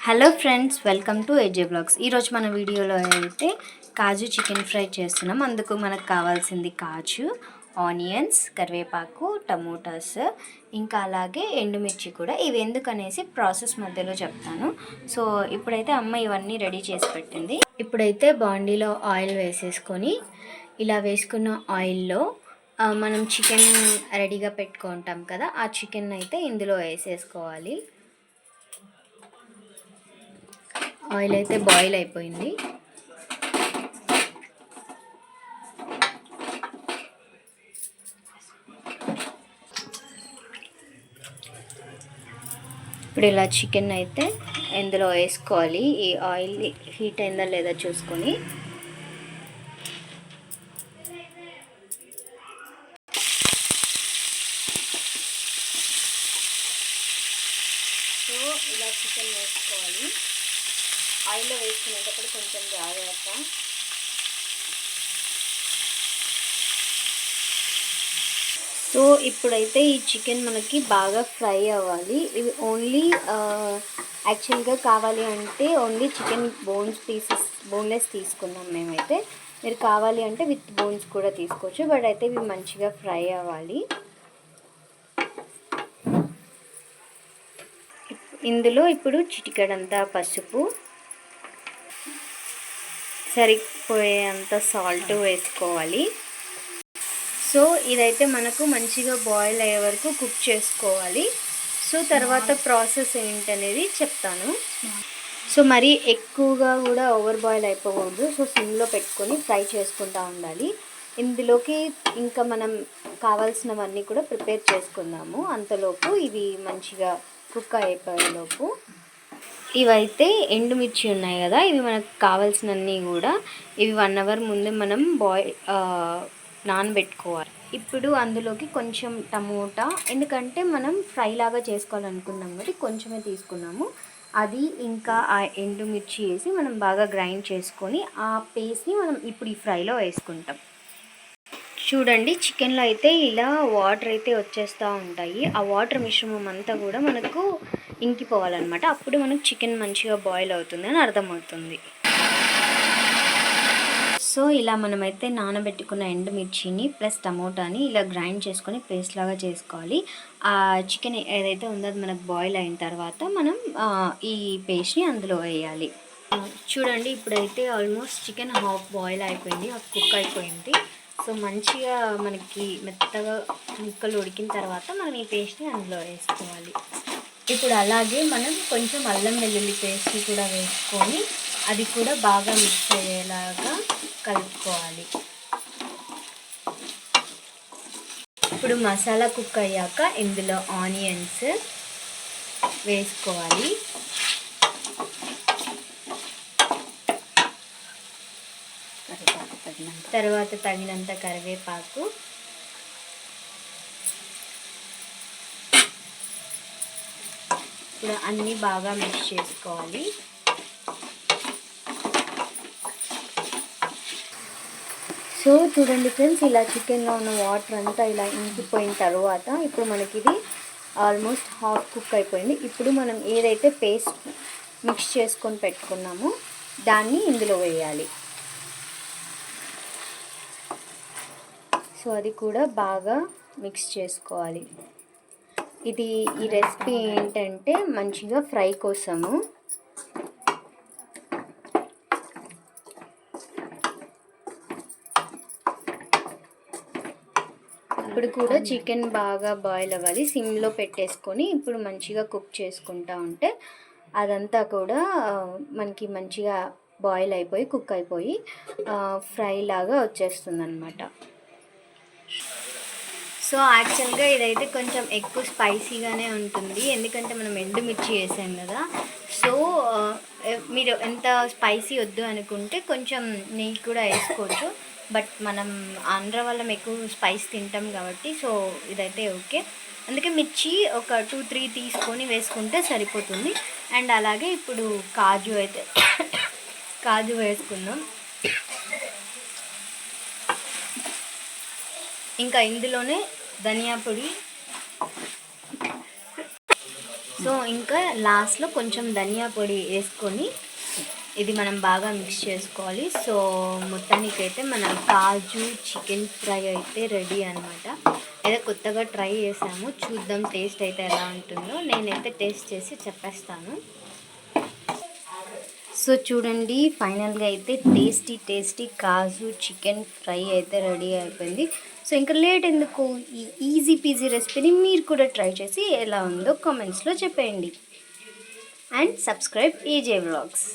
Hello friends, welcome to AJ blogs. ఈరోజు మన వీడియోలో అయితే కాజు చికెన్ ఫ్రై చేస్తున్నాం. అందుకు మనకు కావాల్సింది కాజు, ఆనియన్స్, కరివేపాకు, టమోటాస్, ఇంకా అలాగే ఎండుమిర్చి కూడా. ఇవి ఎందుకనేసి ప్రాసెస్ మధ్యలో చెప్తాను. సో ఇప్పుడైతే అమ్మ ఇవన్నీ రెడీ చేసి పెట్టింది. ఇప్పుడైతే బాండీలో ఆయిల్ వేసేసుకొని, ఇలా వేసుకున్న ఆయిల్లో మనం చికెన్ రెడీగా పెట్టుకుంటాం కదా, ఆ చికెన్ అయితే ఇందులో వేసేసుకోవాలి. ఆయిల్ అయితే బాయిల్ అయిపోయింది. ఇప్పుడు ఇలా చికెన్ అయితే ఇందులో వేసుకోవాలి. ఈ ఆయిల్ హీట్ అయిందా లేదా చూసుకొని. సో ఇలా చికెన్ వేసుకోవాలి. ఆయిల్లో వేసుకునేటప్పుడు కొంచెం జాగ్రత్త. సో ఇప్పుడైతే ఈ చికెన్ మనకి బాగా ఫ్రై అవ్వాలి. ఇవి ఓన్లీ యాక్చువల్గా కావాలి అంటే ఓన్లీ చికెన్ బోన్లెస్ తీసుకున్నాం మేమైతే. మీరు కావాలి అంటే విత్ బోన్స్ కూడా తీసుకోవచ్చు, బట్ అయితే ఇవి మంచిగా ఫ్రై అవ్వాలి. ఇందులో ఇప్పుడు చిటికెడంతా పసుపు, సరిపోయేంత సాల్ట్ వేసుకోవాలి. సో ఇదైతే మనకు మంచిగా బాయిల్ అయ్యే వరకు కుక్ చేసుకోవాలి. సో తర్వాత ప్రాసెస్ ఏంటనేది చెప్తాను. సో మరీ ఎక్కువగా కూడా ఓవర్ బాయిల్ అయిపోకూడదు. సో సిమ్లో పెట్టుకొని ఫ్రై చేసుకుంటూ ఉండాలి. ఇందులోకి ఇంకా మనం కావాల్సినవన్నీ కూడా ప్రిపేర్ చేసుకుందాము. అంతలోపు ఇవి మంచిగా కుక్ అయిపోయేలోపు ఇవైతే ఎండుమిర్చి ఉన్నాయి కదా, ఇవి మనకు కావాల్సినన్నీ కూడా ఇవి 1 అవర్ ముందు మనం నానబెట్టుకోవాలి. ఇప్పుడు అందులోకి కొంచెం టమోటా, ఎందుకంటే మనం ఫ్రై లాగా చేసుకోవాలనుకున్నాం కాబట్టి కొంచెమే తీసుకున్నాము. అది ఇంకా ఆ ఎండుమిర్చి వేసి మనం బాగా గ్రైండ్ చేసుకొని ఆ పేస్ట్ని మనం ఇప్పుడు ఈ ఫ్రైలో వేసుకుంటాం. చూడండి, చికెన్లో అయితే ఇలా వాటర్ అయితే వచ్చేస్తూ ఉంటాయి. ఆ వాటర్ మిశ్రమం అంతా కూడా మనకు ఇంకిపోవాలన్నమాట. అప్పుడు మనకు చికెన్ మంచిగా బాయిల్ అవుతుంది అని అర్థమవుతుంది. సో ఇలా మనమైతే నానబెట్టుకున్న ఎండుమిర్చిని ప్లస్ టమోటాని ఇలా గ్రైండ్ చేసుకొని పేస్ట్ లాగా చేసుకోవాలి. ఆ చికెన్ ఏదైతే ఉందో అది మనకు బాయిల్ అయిన తర్వాత మనం ఈ పేస్ట్ని అందులో వేయాలి. చూడండి, ఇప్పుడైతే ఆల్మోస్ట్ చికెన్ హాఫ్ బాయిల్ అయిపోయింది, హాఫ్ కుక్ అయిపోయింది. సో మంచిగా మనకి మెత్తగా ముక్కలు ఉడికిన తర్వాత మనం ఈ పేస్ట్ని అందులో వేసుకోవాలి. ఇప్పుడు అలాగే మనం కొంచెం అల్లం వెల్లుల్లి పేస్ట్ కూడా వేసుకొని అది కూడా బాగా మిక్స్ అయ్యేలాగా కలుపుకోవాలి. ఇప్పుడు మసాలా కుక్ అయ్యాక ఇందులో ఆనియన్స్ వేసుకోవాలి. తర్వాత తగినంత కరివేపాకు, ఇప్పుడు అన్నీ బాగా మిక్స్ చేసుకోవాలి. సో చూడండి ఫ్రెండ్స్, ఇలా చికెన్లో ఉన్న వాటర్ అంతా ఇలా ఇంకిపోయిన తర్వాత ఇప్పుడు మనకి ఇది ఆల్మోస్ట్ హాఫ్ కుక్ అయిపోయింది. ఇప్పుడు మనం ఏదైతే పేస్ట్ మిక్స్ చేసుకొని పెట్టుకున్నామో దాన్ని ఇందులో వేయాలి. సో అది కూడా బాగా మిక్స్ చేసుకోవాలి. ఈ రెసిపీ ఏంటంటే మంచిగా ఫ్రై కోసము. ఇప్పుడు కూడా చికెన్ బాగా బాయిల్ అవ్వాలి. సిమ్లో పెట్టేసుకొని ఇప్పుడు మంచిగా కుక్ చేసుకుంటూ ఉంటే అదంతా కూడా మనకి మంచిగా బాయిల్ అయిపోయి కుక్ అయిపోయి ఫ్రై లాగా వచ్చేస్తుంది అన్నమాట. సో యాక్చువల్గా ఇదైతే కొంచెం ఎక్కువ స్పైసీగానే ఉంటుంది, ఎందుకంటే మనం ఎండుమిర్చి వేసాం కదా. సో మీరు ఎంత స్పైసీ వద్దు అనుకుంటే కొంచెం నెయ్యి కూడా వేసుకోవచ్చు. బట్ మనం ఆంధ్ర వాళ్ళం ఎక్కువ స్పైస్ తింటాం కాబట్టి సో ఇదైతే ఓకే. అందుకే మిర్చి ఒక 2-3 తీసుకొని వేసుకుంటే సరిపోతుంది. అండ్ అలాగే ఇప్పుడు కాజు వేసుకుందాం. ఇంకా ఇందులోనే ధనియా పొడి, సో ఇంకా లాస్ట్లో కొంచెం ధనియా పొడి వేసుకొని ఇది మనం బాగా మిక్స్ చేసుకోవాలి. సో మొత్తానికైతే మన కాజు చికెన్ ఫ్రై అయితే రెడీ అనమాట. ఏదో కొత్తగా ట్రై చేసాము, చూద్దాం టేస్ట్ అయితే ఎలా ఉంటుందో. నేనైతే టేస్ట్ చేసి చెప్పేస్తాను. సో చూడండి, ఫైనల్గా అయితే టేస్టీ కాజు చికెన్ ఫ్రై అయితే రెడీ అయిపోయింది. సో ఇంకా లేట్ ఎందుకు, ఈ ఈజీ పీజీ రెసిపీని మీరు కూడా ట్రై చేసి ఎలా ఉందో కామెంట్స్లో చెప్పేయండి. And subscribe A J vlogs.